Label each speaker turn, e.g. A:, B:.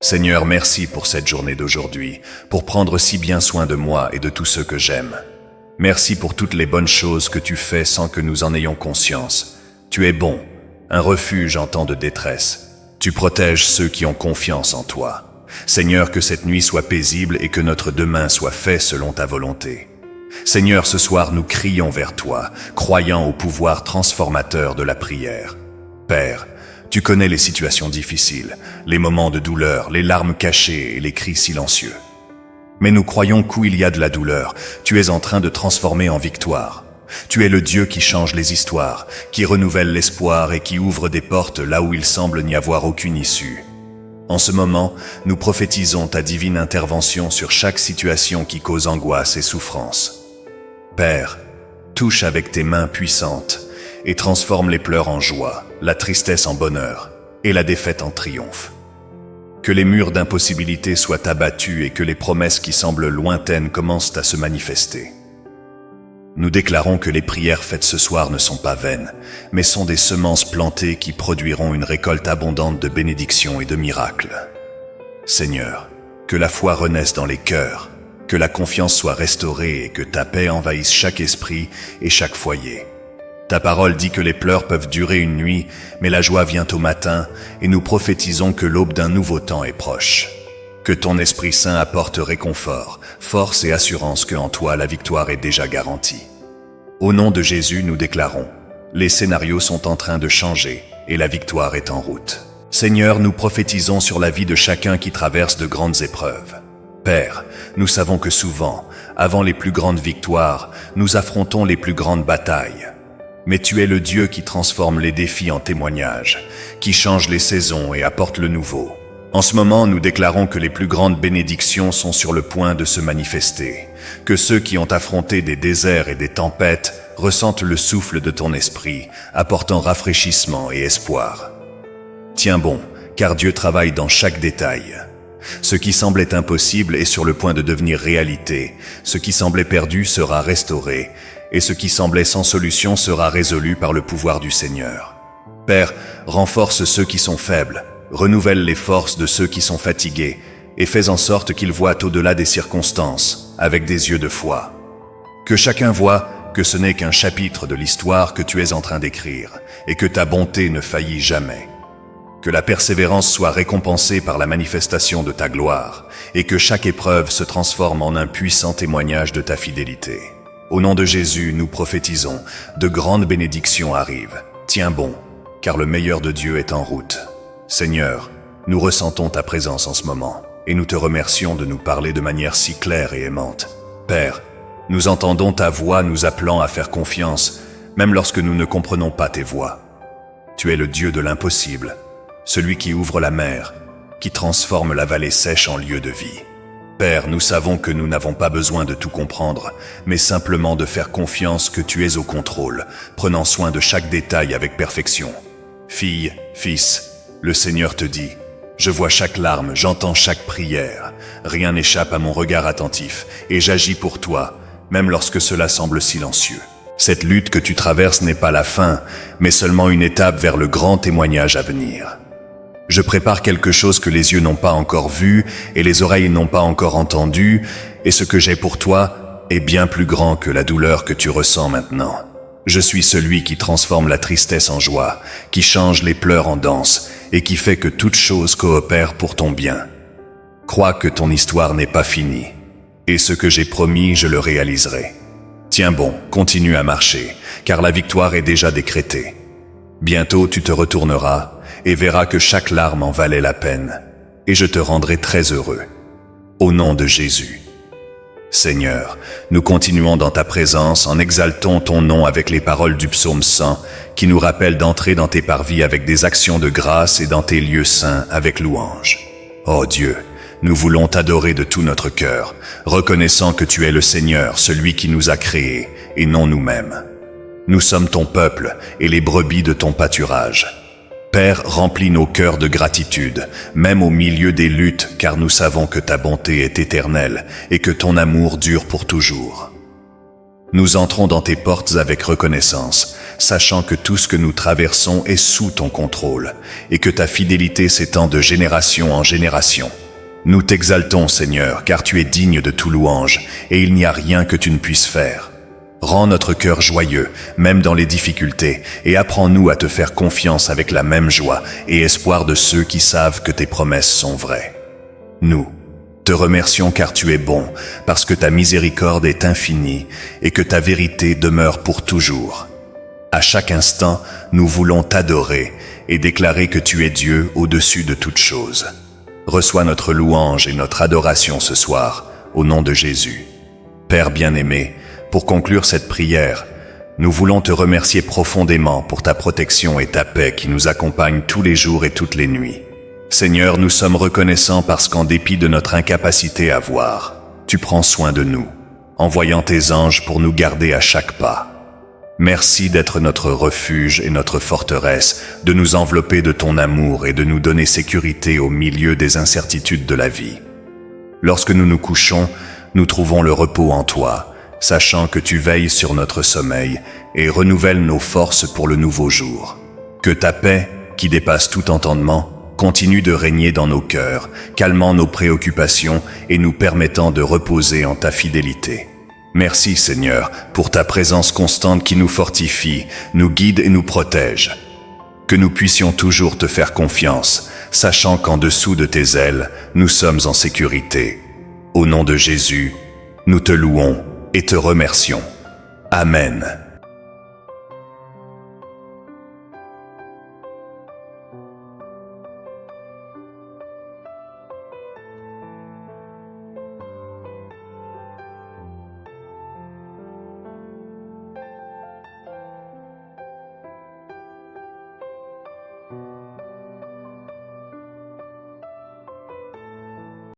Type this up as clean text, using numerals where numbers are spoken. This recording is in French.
A: Seigneur, merci pour cette journée d'aujourd'hui, pour prendre si bien soin de moi et de tous ceux que j'aime. Merci pour toutes les bonnes choses que tu fais sans que nous en ayons conscience. Tu es bon, un refuge en temps de détresse. Tu protèges ceux qui ont confiance en toi. Seigneur, que cette nuit soit paisible et que notre demain soit fait selon ta volonté. Seigneur, ce soir nous crions vers toi, croyant au pouvoir transformateur de la prière. Père, tu connais les situations difficiles, les moments de douleur, les larmes cachées et les cris silencieux. Mais nous croyons qu'où il y a de la douleur, tu es en train de transformer en victoire. Tu es le Dieu qui change les histoires, qui renouvelle l'espoir et qui ouvre des portes là où il semble n'y avoir aucune issue. En ce moment, nous prophétisons ta divine intervention sur chaque situation qui cause angoisse et souffrance. Père, touche avec tes mains puissantes et transforme les pleurs en joie, la tristesse en bonheur et la défaite en triomphe. Que les murs d'impossibilité soient abattus et que les promesses qui semblent lointaines commencent à se manifester. Nous déclarons que les prières faites ce soir ne sont pas vaines, mais sont des semences plantées qui produiront une récolte abondante de bénédictions et de miracles. Seigneur, que la foi renaisse dans les cœurs, que la confiance soit restaurée et que ta paix envahisse chaque esprit et chaque foyer. Ta parole dit que les pleurs peuvent durer une nuit, mais la joie vient au matin, et nous prophétisons que l'aube d'un nouveau temps est proche. Que ton Esprit Saint apporte réconfort, force et assurance que en toi la victoire est déjà garantie. Au nom de Jésus, nous déclarons, les scénarios sont en train de changer et la victoire est en route. Seigneur, nous prophétisons sur la vie de chacun qui traverse de grandes épreuves. Père, nous savons que souvent, avant les plus grandes victoires, nous affrontons les plus grandes batailles. Mais tu es le Dieu qui transforme les défis en témoignages, qui change les saisons et apporte le nouveau. En ce moment, nous déclarons que les plus grandes bénédictions sont sur le point de se manifester, que ceux qui ont affronté des déserts et des tempêtes ressentent le souffle de ton esprit, apportant rafraîchissement et espoir. Tiens bon, car Dieu travaille dans chaque détail. Ce qui semblait impossible est sur le point de devenir réalité, ce qui semblait perdu sera restauré, et ce qui semblait sans solution sera résolu par le pouvoir du Seigneur. Père, renforce ceux qui sont faibles, renouvelle les forces de ceux qui sont fatigués, et fais en sorte qu'ils voient au-delà des circonstances, avec des yeux de foi. Que chacun voie que ce n'est qu'un chapitre de l'histoire que tu es en train d'écrire, et que ta bonté ne faillit jamais. Que la persévérance soit récompensée par la manifestation de ta gloire, et que chaque épreuve se transforme en un puissant témoignage de ta fidélité. Au nom de Jésus, nous prophétisons, de grandes bénédictions arrivent. Tiens bon, car le meilleur de Dieu est en route. Seigneur, nous ressentons ta présence en ce moment, et nous te remercions de nous parler de manière si claire et aimante. Père, nous entendons ta voix nous appelant à faire confiance, même lorsque nous ne comprenons pas tes voies. Tu es le Dieu de l'impossible, celui qui ouvre la mer, qui transforme la vallée sèche en lieu de vie. Père, nous savons que nous n'avons pas besoin de tout comprendre, mais simplement de faire confiance que tu es au contrôle, prenant soin de chaque détail avec perfection. Fille, fils, le Seigneur te dit, je vois chaque larme, j'entends chaque prière, rien n'échappe à mon regard attentif, et j'agis pour toi, même lorsque cela semble silencieux. Cette lutte que tu traverses n'est pas la fin, mais seulement une étape vers le grand témoignage à venir. Je prépare quelque chose que les yeux n'ont pas encore vu et les oreilles n'ont pas encore entendu, et ce que j'ai pour toi est bien plus grand que la douleur que tu ressens maintenant. Je suis celui qui transforme la tristesse en joie, qui change les pleurs en danse, et qui fait que toute chose coopère pour ton bien. Crois que ton histoire n'est pas finie, et ce que j'ai promis, je le réaliserai. Tiens bon, continue à marcher, car la victoire est déjà décrétée. Bientôt tu te retourneras, et verras que chaque larme en valait la peine, et je te rendrai très heureux. Au nom de Jésus. Seigneur, nous continuons dans ta présence en exaltant ton nom avec les paroles du psaume 100, qui nous rappellent d'entrer dans tes parvis avec des actions de grâce et dans tes lieux saints avec louange. Ô Dieu, nous voulons t'adorer de tout notre cœur, reconnaissant que tu es le Seigneur, celui qui nous a créés, et non nous-mêmes. Nous sommes ton peuple et les brebis de ton pâturage. Père, remplis nos cœurs de gratitude, même au milieu des luttes, car nous savons que ta bonté est éternelle et que ton amour dure pour toujours. Nous entrons dans tes portes avec reconnaissance, sachant que tout ce que nous traversons est sous ton contrôle, et que ta fidélité s'étend de génération en génération. Nous t'exaltons, Seigneur, car tu es digne de tout louange, et il n'y a rien que tu ne puisses faire. Rends notre cœur joyeux, même dans les difficultés, et apprends-nous à te faire confiance avec la même joie et espoir de ceux qui savent que tes promesses sont vraies. Nous te remercions car tu es bon, parce que ta miséricorde est infinie et que ta vérité demeure pour toujours. À chaque instant, nous voulons t'adorer et déclarer que tu es Dieu au-dessus de toutes choses. Reçois notre louange et notre adoration ce soir, au nom de Jésus. Père bien-aimé, pour conclure cette prière, nous voulons te remercier profondément pour ta protection et ta paix qui nous accompagnent tous les jours et toutes les nuits. Seigneur, nous sommes reconnaissants parce qu'en dépit de notre incapacité à voir, tu prends soin de nous, envoyant tes anges pour nous garder à chaque pas. Merci d'être notre refuge et notre forteresse, de nous envelopper de ton amour et de nous donner sécurité au milieu des incertitudes de la vie. Lorsque nous nous couchons, nous trouvons le repos en toi, sachant que tu veilles sur notre sommeil et renouvelles nos forces pour le nouveau jour. Que ta paix, qui dépasse tout entendement, continue de régner dans nos cœurs, calmant nos préoccupations et nous permettant de reposer en ta fidélité. Merci Seigneur pour ta présence constante qui nous fortifie, nous guide et nous protège. Que nous puissions toujours te faire confiance, sachant qu'en dessous de tes ailes, nous sommes en sécurité. Au nom de Jésus, nous te louons et te remercions. Amen.